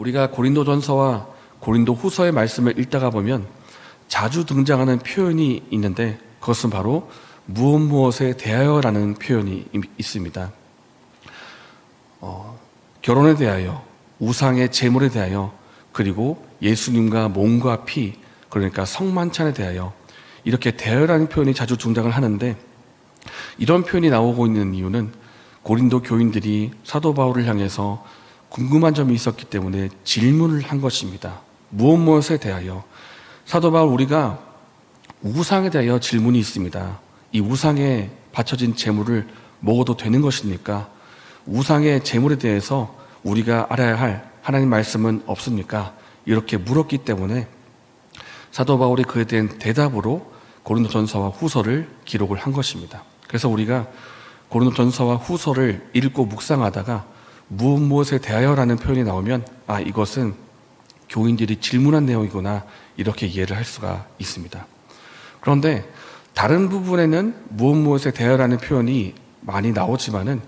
우리가 고린도전서와 고린도후서의 말씀을 읽다가 보면 자주 등장하는 표현이 있는데 그것은 바로 무엇에 대하여라는 표현이 있습니다. 결혼에 대하여, 우상의 제물에 대하여, 그리고 예수님과 몸과 피, 그러니까 성만찬에 대하여 이렇게 대하여라는 표현이 자주 등장을 하는데, 이런 표현이 나오고 있는 이유는 고린도 교인들이 사도 바울을 향해서 궁금한 점이 있었기 때문에 질문을 한 것입니다. 무엇에 대하여? 사도 바울, 우리가 우상에 대하여 질문이 있습니다. 이 우상에 바쳐진 제물을 먹어도 되는 것입니까? 우상의 제물에 대해서 우리가 알아야 할 하나님 말씀은 없습니까? 이렇게 물었기 때문에 사도 바울이 그에 대한 대답으로 고린도전서와 후서를 기록을 한 것입니다. 그래서 우리가 고린도전서와 후서를 읽고 묵상하다가 무엇에 대하여라는 표현이 나오면 이것은 교인들이 질문한 내용이구나, 이렇게 이해를 할 수가 있습니다. 그런데 다른 부분에는 무엇에 대하여라는 표현이 많이 나오지만은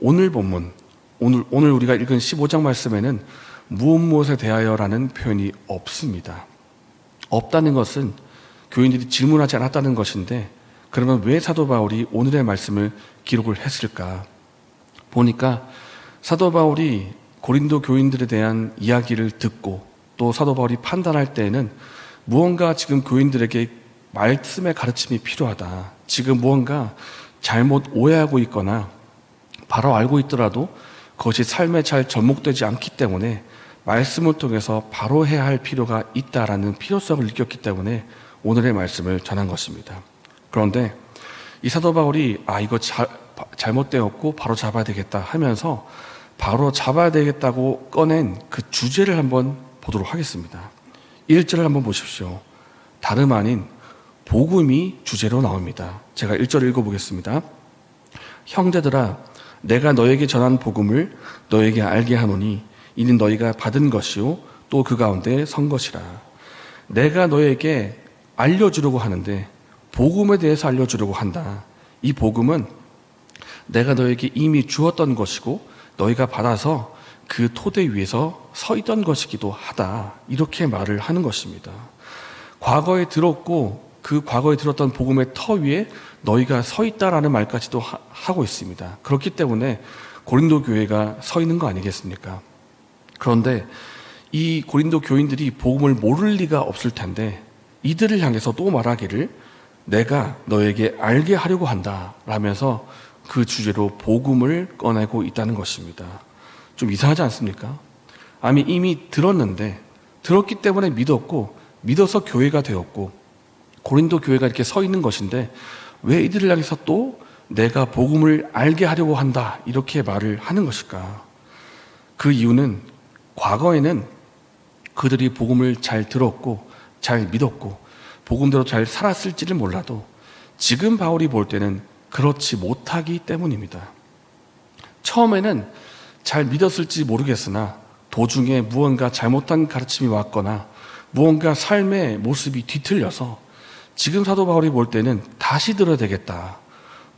오늘 본문, 오늘 우리가 읽은 15장 말씀에는 무엇에 대하여라는 표현이 없습니다. 없다는 것은 교인들이 질문하지 않았다는 것인데, 그러면 왜 사도 바울이 오늘의 말씀을 기록을 했을까? 보니까 사도 바울이 고린도 교인들에 대한 이야기를 듣고 또 사도 바울이 판단할 때에는 무언가 지금 교인들에게 말씀의 가르침이 필요하다, 지금 무언가 잘못 오해하고 있거나 바로 알고 있더라도 그것이 삶에 잘 접목되지 않기 때문에 말씀을 통해서 바로 해야 할 필요가 있다라는 필요성을 느꼈기 때문에 오늘의 말씀을 전한 것입니다. 그런데 이 사도 바울이 이거 잘못되었고 바로 잡아야 되겠다 하면서 바로 잡아야 되겠다고 꺼낸 그 주제를 한번 보도록 하겠습니다. 1절을 한번 보십시오. 다름 아닌 복음이 주제로 나옵니다. 제가 1절을 읽어보겠습니다. 형제들아, 내가 너에게 전한 복음을 너에게 알게 하노니 이는 너희가 받은 것이요 또 그 가운데 선 것이라. 내가 너에게 알려주려고 하는데 복음에 대해서 알려주려고 한다. 이 복음은 내가 너에게 이미 주었던 것이고 너희가 받아서 그 토대 위에서 서 있던 것이기도 하다, 이렇게 말을 하는 것입니다. 과거에 들었고 그 과거에 들었던 복음의 터 위에 너희가 서 있다라는 말까지도 하고 있습니다. 그렇기 때문에 고린도 교회가 서 있는 거 아니겠습니까? 그런데 이 고린도 교인들이 복음을 모를 리가 없을 텐데 이들을 향해서 또 말하기를 내가 너에게 알게 하려고 한다 라면서 그 주제로 복음을 꺼내고 있다는 것입니다. 좀 이상하지 않습니까? 이미 들었는데, 들었기 때문에 믿었고 믿어서 교회가 되었고 고린도 교회가 이렇게 서 있는 것인데 왜 이들을 향해서 또 내가 복음을 알게 하려고 한다, 이렇게 말을 하는 것일까? 그 이유는 과거에는 그들이 복음을 잘 들었고 잘 믿었고 복음대로 잘 살았을지를 몰라도 지금 바울이 볼 때는 그렇지 못하기 때문입니다. 처음에는 잘 믿었을지 모르겠으나 도중에 무언가 잘못한 가르침이 왔거나 무언가 삶의 모습이 뒤틀려서 지금 사도 바울이 볼 때는 다시 들어야 되겠다,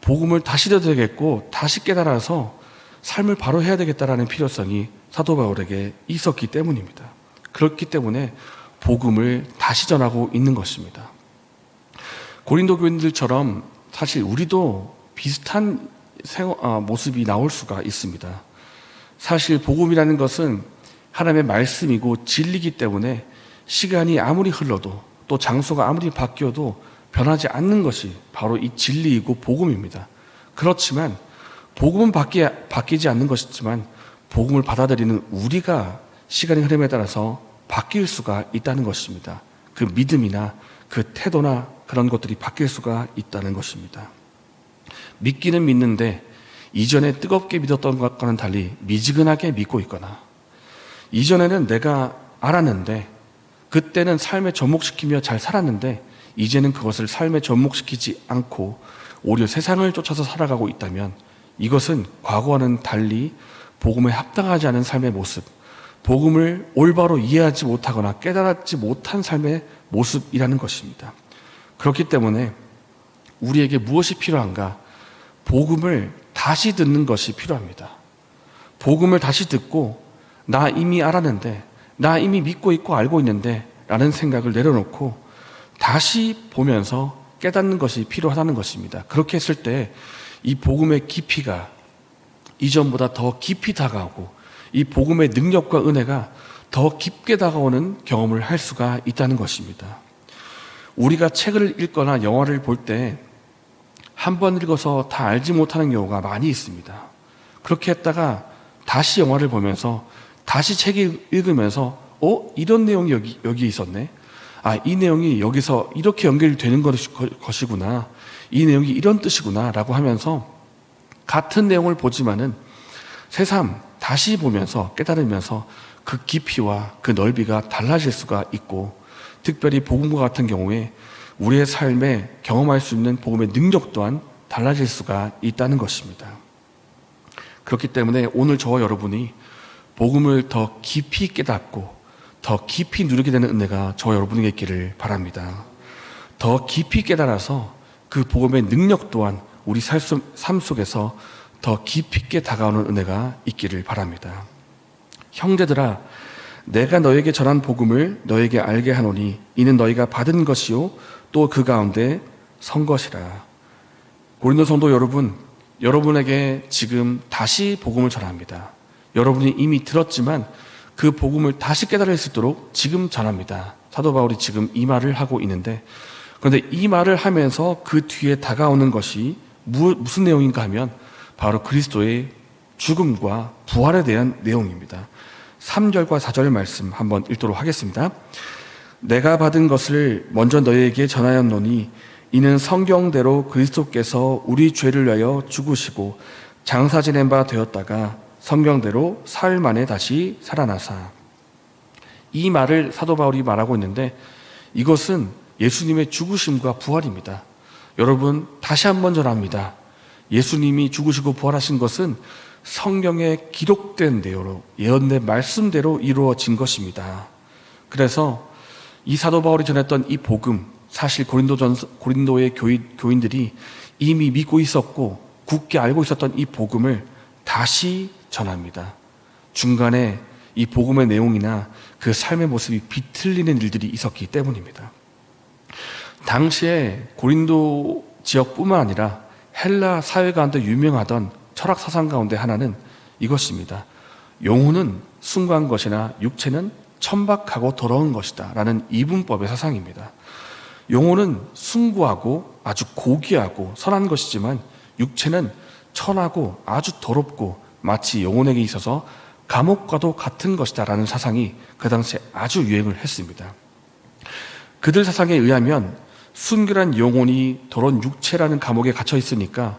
복음을 다시 들어야 되겠고 다시 깨달아서 삶을 바로 해야 되겠다라는 필요성이 사도 바울에게 있었기 때문입니다. 그렇기 때문에 복음을 다시 전하고 있는 것입니다. 고린도 교인들처럼 사실 우리도 비슷한 모습이 나올 수가 있습니다. 사실 복음이라는 것은 하나님의 말씀이고 진리이기 때문에 시간이 아무리 흘러도 또 장소가 아무리 바뀌어도 변하지 않는 것이 바로 이 진리이고 복음입니다. 그렇지만 복음은 바뀌지 않는 것이지만 복음을 받아들이는 우리가 시간의 흐름에 따라서 바뀔 수가 있다는 것입니다. 그 믿음이나 그 태도나 그런 것들이 바뀔 수가 있다는 것입니다. 믿기는 믿는데 이전에 뜨겁게 믿었던 것과는 달리 미지근하게 믿고 있거나, 이전에는 내가 알았는데 그때는 삶에 접목시키며 잘 살았는데 이제는 그것을 삶에 접목시키지 않고 오히려 세상을 쫓아서 살아가고 있다면 이것은 과거와는 달리 복음에 합당하지 않은 삶의 모습, 복음을 올바로 이해하지 못하거나 깨달지 못한 삶의 모습이라는 것입니다. 그렇기 때문에 우리에게 무엇이 필요한가? 복음을 다시 듣는 것이 필요합니다. 복음을 다시 듣고 나 이미 알았는데 나 이미 믿고 있고 알고 있는데 라는 생각을 내려놓고 다시 보면서 깨닫는 것이 필요하다는 것입니다. 그렇게 했을 때 이 복음의 깊이가 이전보다 더 깊이 다가오고 이 복음의 능력과 은혜가 더 깊게 다가오는 경험을 할 수가 있다는 것입니다. 우리가 책을 읽거나 영화를 볼 때 한 번 읽어서 다 알지 못하는 경우가 많이 있습니다. 그렇게 했다가 다시 영화를 보면서 다시 책을 읽으면서 이런 내용이 여기 있었네. 이 내용이 여기서 이렇게 연결되는 것이구나. 이 내용이 이런 뜻이구나 라고 하면서 같은 내용을 보지만은 새삼 다시 보면서 깨달으면서 그 깊이와 그 넓이가 달라질 수가 있고, 특별히 복음과 같은 경우에 우리의 삶에 경험할 수 있는 복음의 능력 또한 달라질 수가 있다는 것입니다. 그렇기 때문에 오늘 저와 여러분이 복음을 더 깊이 깨닫고 더 깊이 누리게 되는 은혜가 저와 여러분에게 있기를 바랍니다. 더 깊이 깨달아서 그 복음의 능력 또한 우리 삶 속에서 더 깊이 있게 다가오는 은혜가 있기를 바랍니다. 형제들아, 내가 너에게 전한 복음을 너에게 알게 하노니 이는 너희가 받은 것이요 또 그 가운데 선 것이라. 고린도 성도 여러분, 여러분에게 지금 다시 복음을 전합니다. 여러분이 이미 들었지만 그 복음을 다시 깨달을 수 있도록 지금 전합니다. 사도 바울이 지금 이 말을 하고 있는데, 그런데 이 말을 하면서 그 뒤에 다가오는 것이 무슨 내용인가 하면 바로 그리스도의 죽음과 부활에 대한 내용입니다. 3절과 4절 말씀 한번 읽도록 하겠습니다. 내가 받은 것을 먼저 너희에게 전하였노니 이는 성경대로 그리스도께서 우리 죄를 위하여 죽으시고 장사 지낸 바 되었다가 성경대로 사흘 만에 다시 살아나사. 이 말을 사도 바울이 말하고 있는데 이것은 예수님의 죽으심과 부활입니다. 여러분, 다시 한번 전합니다. 예수님이 죽으시고 부활하신 것은 성경에 기록된 대로 예언된 말씀대로 이루어진 것입니다. 그래서 이 사도 바울이 전했던 이 복음, 사실 고린도의 교인들이 이미 믿고 있었고 굳게 알고 있었던 이 복음을 다시 전합니다. 중간에 이 복음의 내용이나 그 삶의 모습이 비틀리는 일들이 있었기 때문입니다. 당시에 고린도 지역뿐만 아니라 헬라 사회 가운데 유명하던 철학 사상 가운데 하나는 이것입니다. 영혼은 숭고한 것이나 육체는 천박하고 더러운 것이다 라는 이분법의 사상입니다. 영혼은 숭고하고 아주 고귀하고 선한 것이지만 육체는 천하고 아주 더럽고 마치 영혼에게 있어서 감옥과도 같은 것이다 라는 사상이 그 당시에 아주 유행을 했습니다. 그들 사상에 의하면 순결한 영혼이 더러운 육체라는 감옥에 갇혀 있으니까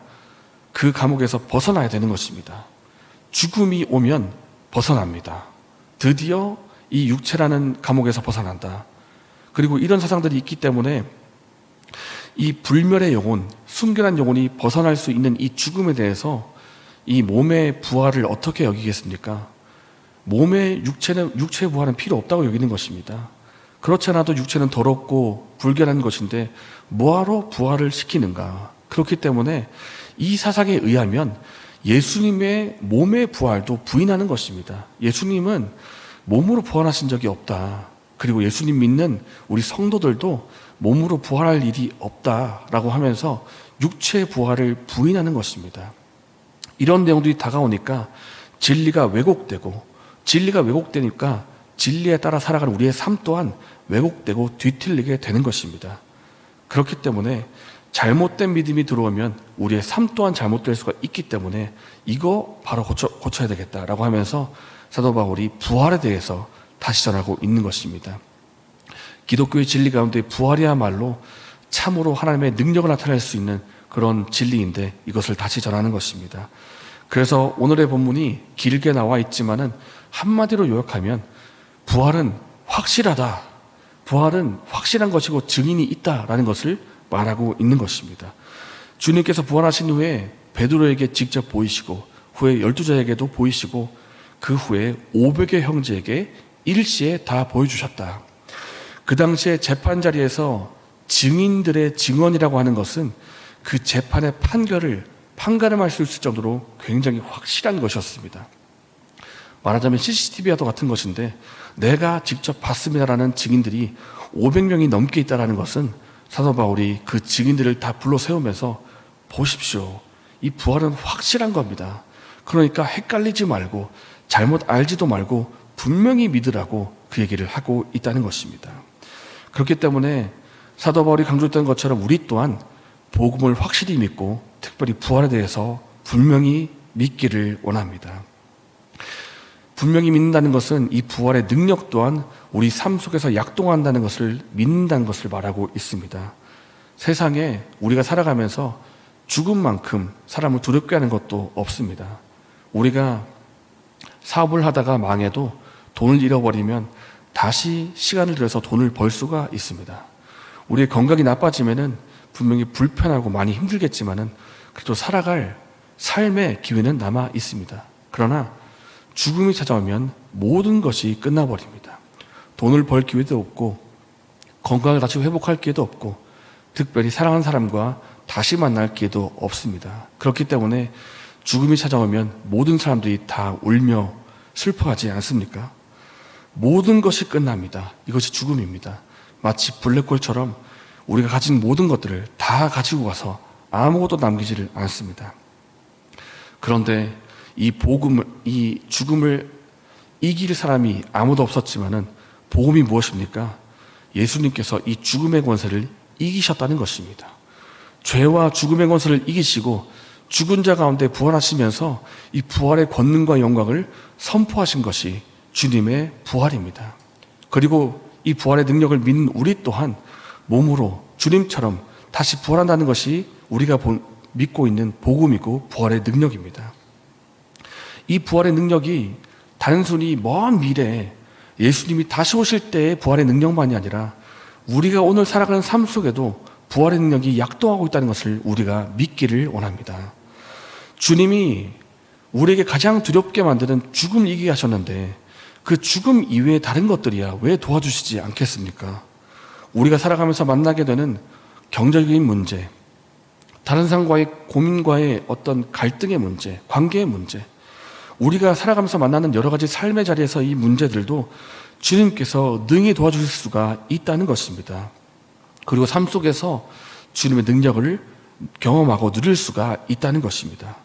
그 감옥에서 벗어나야 되는 것입니다. 죽음이 오면 벗어납니다. 드디어 이 육체라는 감옥에서 벗어난다. 그리고 이런 사상들이 있기 때문에 이 불멸의 영혼, 순결한 영혼이 벗어날 수 있는 이 죽음에 대해서 이 몸의 부활을 어떻게 여기겠습니까? 육체의 부활은 필요 없다고 여기는 것입니다. 그렇지 않아도 육체는 더럽고 불결한 것인데 뭐하러 부활을 시키는가? 그렇기 때문에 이 사상에 의하면 예수님의 몸의 부활도 부인하는 것입니다. 예수님은 몸으로 부활하신 적이 없다. 그리고 예수님 믿는 우리 성도들도 몸으로 부활할 일이 없다라고 하면서 육체의 부활을 부인하는 것입니다. 이런 내용들이 다가오니까 진리가 왜곡되니까 진리에 따라 살아가는 우리의 삶 또한 왜곡되고 뒤틀리게 되는 것입니다. 그렇기 때문에 잘못된 믿음이 들어오면 우리의 삶 또한 잘못될 수가 있기 때문에 이거 바로 고쳐야 되겠다라고 하면서 사도 바울이 부활에 대해서 다시 전하고 있는 것입니다. 기독교의 진리 가운데 부활이야말로 참으로 하나님의 능력을 나타낼 수 있는 그런 진리인데 이것을 다시 전하는 것입니다. 그래서 오늘의 본문이 길게 나와 있지만은 한마디로 요약하면 부활은 확실하다. 부활은 확실한 것이고 증인이 있다라는 것을 말하고 있는 것입니다. 주님께서 부활하신 후에 베드로에게 직접 보이시고 후에 12자에게도 보이시고 그 후에 500의 형제에게 일시에 다 보여주셨다. 그 당시에 재판 자리에서 증인들의 증언이라고 하는 것은 그 재판의 판가름할 수 있을 정도로 굉장히 확실한 것이었습니다. 말하자면 CCTV와도 같은 것인데 내가 직접 봤습니다라는 증인들이 500명이 넘게 있다는 것은 사도 바울이 그 증인들을 다 불러 세우면서 보십시오. 이 부활은 확실한 겁니다. 그러니까 헷갈리지 말고 잘못 알지도 말고 분명히 믿으라고 그 얘기를 하고 있다는 것입니다. 그렇기 때문에 사도 바울이 강조했던 것처럼 우리 또한 복음을 확실히 믿고 특별히 부활에 대해서 분명히 믿기를 원합니다. 분명히 믿는다는 것은 이 부활의 능력 또한 우리 삶 속에서 약동한다는 것을 믿는다는 것을 말하고 있습니다. 세상에 우리가 살아가면서 죽음만큼 사람을 두렵게 하는 것도 없습니다. 우리가 사업을 하다가 망해도 돈을 잃어버리면 다시 시간을 들여서 돈을 벌 수가 있습니다. 우리의 건강이 나빠지면은 분명히 불편하고 많이 힘들겠지만은 그래도 살아갈 삶의 기회는 남아 있습니다. 그러나 죽음이 찾아오면 모든 것이 끝나버립니다. 돈을 벌 기회도 없고 건강을 다시 회복할 기회도 없고 특별히 사랑하는 사람과 다시 만날 기회도 없습니다. 그렇기 때문에 죽음이 찾아오면 모든 사람들이 다 울며 슬퍼하지 않습니까? 모든 것이 끝납니다. 이것이 죽음입니다. 마치 블랙홀처럼 우리가 가진 모든 것들을 다 가지고 가서 아무것도 남기지를 않습니다. 그런데 이 죽음을 이길 사람이 아무도 없었지만은 복음이 무엇입니까? 예수님께서 이 죽음의 권세를 이기셨다는 것입니다. 죄와 죽음의 권세를 이기시고 죽은 자 가운데 부활하시면서 이 부활의 권능과 영광을 선포하신 것이 주님의 부활입니다. 그리고 이 부활의 능력을 믿는 우리 또한 몸으로 주님처럼 다시 부활한다는 것이 우리가 믿고 있는 복음이고 부활의 능력입니다. 이 부활의 능력이 단순히 먼 미래에 예수님이 다시 오실 때의 부활의 능력만이 아니라 우리가 오늘 살아가는 삶 속에도 부활의 능력이 약동하고 있다는 것을 우리가 믿기를 원합니다. 주님이 우리에게 가장 두렵게 만드는 죽음 이기게 하셨는데 그 죽음 이외의 다른 것들이야 왜 도와주시지 않겠습니까? 우리가 살아가면서 만나게 되는 경제적인 문제, 다른 사람과의 고민과의 어떤 갈등의 문제, 관계의 문제, 우리가 살아가면서 만나는 여러 가지 삶의 자리에서 이 문제들도 주님께서 능히 도와주실 수가 있다는 것입니다. 그리고 삶 속에서 주님의 능력을 경험하고 누릴 수가 있다는 것입니다.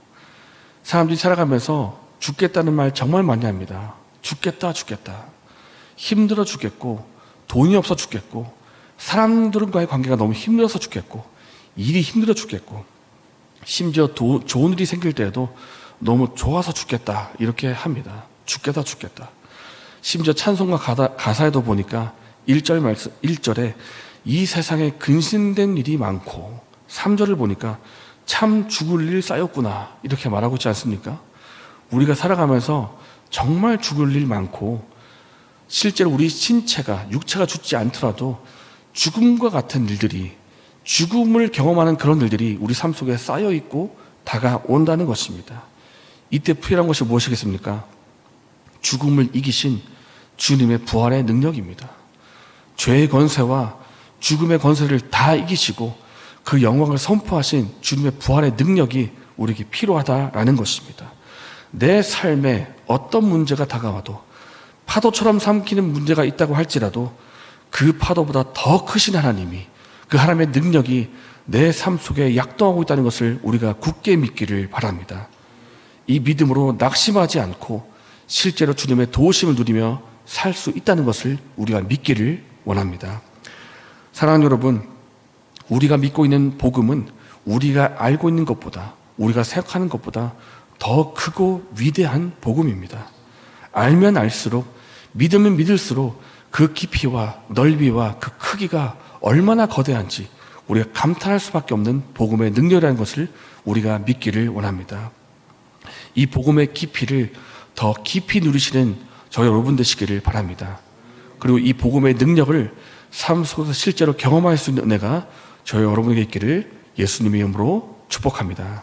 사람들이 살아가면서 죽겠다는 말 정말 많이 합니다. 죽겠다. 힘들어 죽겠고, 돈이 없어 죽겠고, 사람들과의 관계가 너무 힘들어서 죽겠고, 일이 힘들어 죽겠고, 심지어 좋은 일이 생길 때에도 너무 좋아서 죽겠다 이렇게 합니다. 죽겠다. 심지어 찬송가 가사에도 보니까 1절에 이 세상에 근심된 일이 많고 3절을 보니까 참 죽을 일 쌓였구나 이렇게 말하고 있지 않습니까? 우리가 살아가면서 정말 죽을 일 많고 실제로 우리 신체가 육체가 죽지 않더라도 죽음과 같은 일들이 죽음을 경험하는 그런 일들이 우리 삶 속에 쌓여있고 다가온다는 것입니다. 이때 필요한 것이 무엇이겠습니까? 죽음을 이기신 주님의 부활의 능력입니다. 죄의 권세와 죽음의 권세를 다 이기시고 그 영광을 선포하신 주님의 부활의 능력이 우리에게 필요하다라는 것입니다. 내 삶에 어떤 문제가 다가와도 파도처럼 삼키는 문제가 있다고 할지라도 그 파도보다 더 크신 하나님이 그 하나님의 능력이 내 삶 속에 약동하고 있다는 것을 우리가 굳게 믿기를 바랍니다. 이 믿음으로 낙심하지 않고 실제로 주님의 도우심을 누리며 살 수 있다는 것을 우리가 믿기를 원합니다. 사랑하는 여러분, 우리가 믿고 있는 복음은 우리가 알고 있는 것보다 우리가 생각하는 것보다 더 크고 위대한 복음입니다. 알면 알수록 믿으면 믿을수록 그 깊이와 넓이와 그 크기가 얼마나 거대한지 우리가 감탄할 수밖에 없는 복음의 능력이라는 것을 우리가 믿기를 원합니다. 이 복음의 깊이를 더 깊이 누리시는 저희 여러분 되시기를 바랍니다. 그리고 이 복음의 능력을 삶 속에서 실제로 경험할 수 있는 은혜가 저희 여러분에게 있기를 예수님의 이름으로 축복합니다.